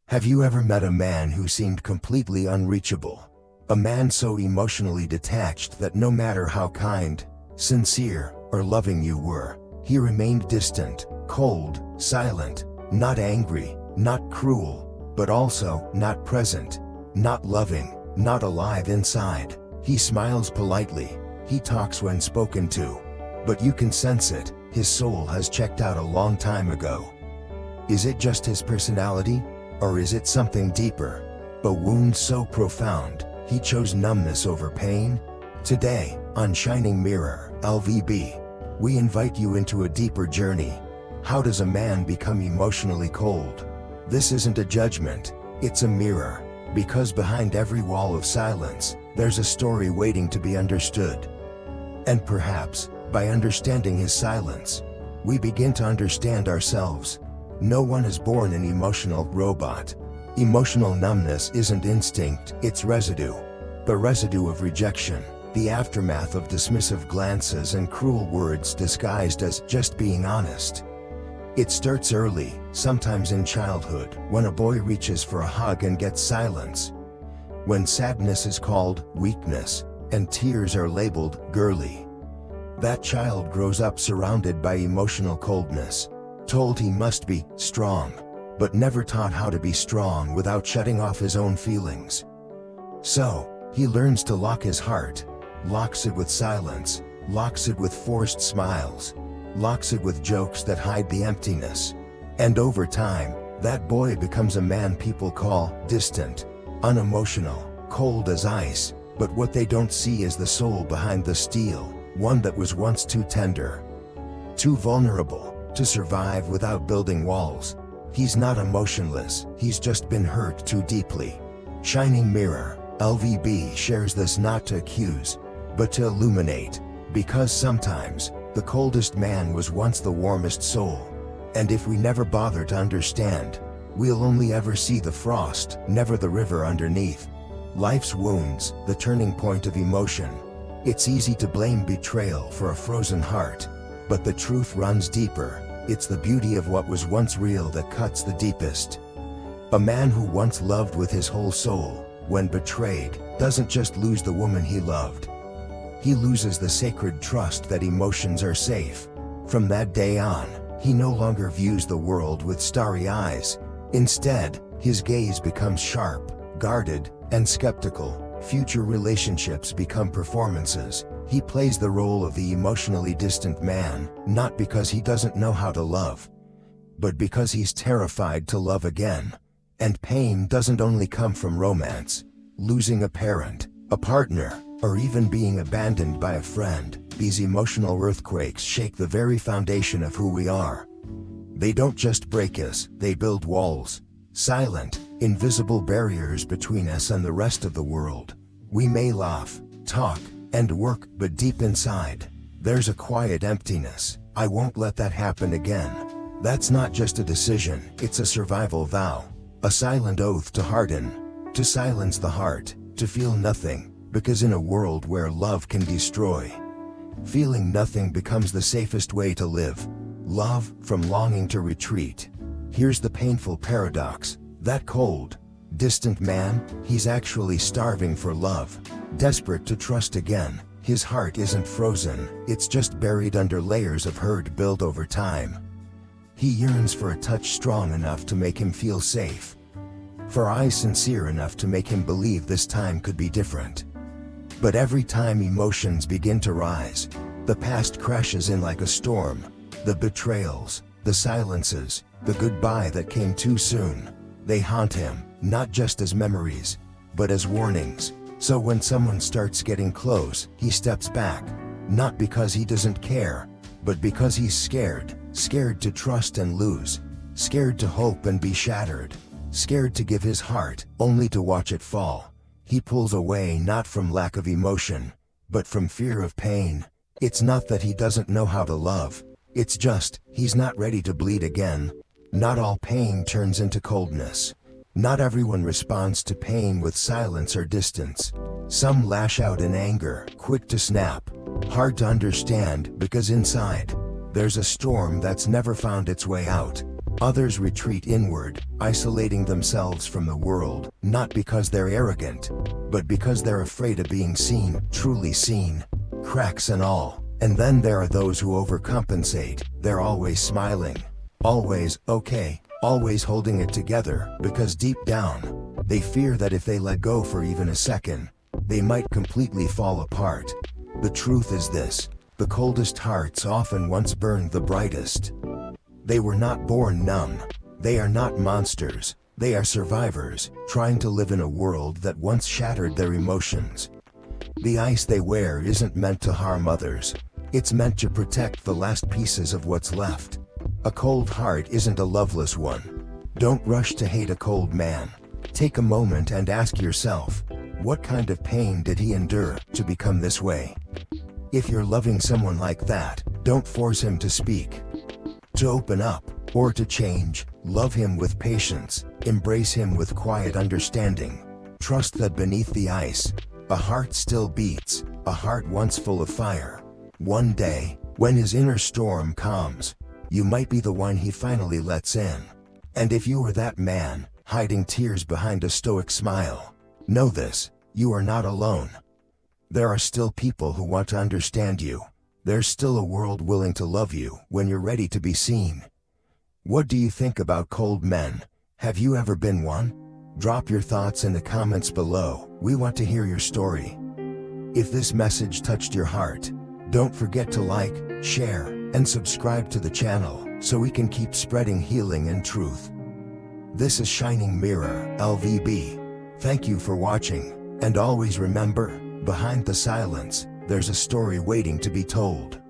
Have you ever met a man who seemed completely unreachable? A man so emotionally detached that no matter how kind, sincere, or loving you were, he remained distant, cold, silent, not angry, not cruel, but also not present, not loving, not alive inside. He smiles politely, he talks when spoken to, but you can sense it, his soul has checked out a long time ago. Is it just his personality? Or is it something deeper? A wound so profound, he chose numbness over pain? Today, on Shining Mirror-LVB, we invite you into a deeper journey. How does a man become emotionally cold? This isn't a judgment, it's a mirror, because behind every wall of silence, there's a story waiting to be understood. And perhaps, by understanding his silence, we begin to understand ourselves. No one is born an emotional robot. Emotional numbness isn't instinct, it's residue. The residue of rejection, the aftermath of dismissive glances and cruel words disguised as just being honest. It starts early, sometimes in childhood, when a boy reaches for a hug and gets silence. When sadness is called weakness, and tears are labeled girly. That child grows up surrounded by emotional coldness, told he must be strong, but never taught how to be strong without shutting off his own feelings. So, he learns to lock his heart, locks it with silence, locks it with forced smiles, locks it with jokes that hide the emptiness. And over time, that boy becomes a man people call distant, unemotional, cold as ice, but what they don't see is the soul behind the steel, one that was once too tender, too vulnerable, to survive without building walls. He's not emotionless, he's just been hurt too deeply. Shining Mirror-LVB shares this not to accuse, but to illuminate, because sometimes, the coldest man was once the warmest soul. And if we never bother to understand, we'll only ever see the frost, never the river underneath. Life's wounds, the turning point of emotion. It's easy to blame betrayal for a frozen heart, but the truth runs deeper. It's the beauty of what was once real that cuts the deepest. A man who once loved with his whole soul, when betrayed, doesn't just lose the woman he loved. He loses the sacred trust that emotions are safe. From that day on, he no longer views the world with starry eyes. Instead, his gaze becomes sharp, guarded, and skeptical. Future relationships become performances. He plays the role of the emotionally distant man, not because he doesn't know how to love, but because he's terrified to love again. And pain doesn't only come from romance. Losing a parent, a partner, or even being abandoned by a friend, these emotional earthquakes shake the very foundation of who we are. They don't just break us, they build walls. Silent, invisible barriers between us and the rest of the world. We may laugh, talk, and work, but deep inside, there's a quiet emptiness. I won't let that happen again. That's not just a decision, it's a survival vow. A silent oath to harden, to silence the heart, to feel nothing, because in a world where love can destroy, feeling nothing becomes the safest way to live. Love, from longing to retreat. Here's the painful paradox. That cold, distant man, he's actually starving for love. Desperate to trust again. His heart isn't frozen, it's just buried under layers of hurt built over time. He yearns for a touch strong enough to make him feel safe. For eyes sincere enough to make him believe this time could be different. But every time emotions begin to rise, the past crashes in like a storm. The betrayals, the silences, the goodbye that came too soon. They haunt him, not just as memories, but as warnings. So when someone starts getting close, he steps back, not because he doesn't care, but because he's scared. Scared to trust and lose, scared to hope and be shattered, scared to give his heart, only to watch it fall. He pulls away not from lack of emotion, but from fear of pain. It's not that he doesn't know how to love, it's just, he's not ready to bleed again. Not all pain turns into coldness. Not everyone responds to pain with silence or distance. Some lash out in anger, quick to snap, hard to understand because inside, there's a storm that's never found its way out. Others retreat inward, isolating themselves from the world, not because they're arrogant, but because they're afraid of being seen, truly seen, cracks and all. And then there are those who overcompensate. They're always smiling, always okay, always holding it together, because deep down, they fear that if they let go for even a second, they might completely fall apart. The truth is this: the coldest hearts often once burned the brightest. They were not born numb. They are not monsters. They are survivors, trying to live in a world that once shattered their emotions. The ice they wear isn't meant to harm others. It's meant to protect the last pieces of what's left. A cold heart isn't a loveless one. Don't rush to hate a cold man. Take a moment and ask yourself, what kind of pain did he endure to become this way? If you're loving someone like that, don't force him to speak, to open up, or to change. Love him with patience. Embrace him with quiet understanding. Trust that beneath the ice, a heart still beats, a heart once full of fire. One day, when his inner storm calms, you might be the one he finally lets in. And if you are that man, hiding tears behind a stoic smile, know this: you are not alone. There are still people who want to understand you. There's still a world willing to love you when you're ready to be seen. What do you think about cold men? Have you ever been one? Drop your thoughts in the comments below. We want to hear your story. If this message touched your heart, don't forget to like, share, and subscribe to the channel so we can keep spreading healing and truth. This is Shining Mirror-LVB. Thank you for watching, and always remember, behind the silence, there's a story waiting to be told.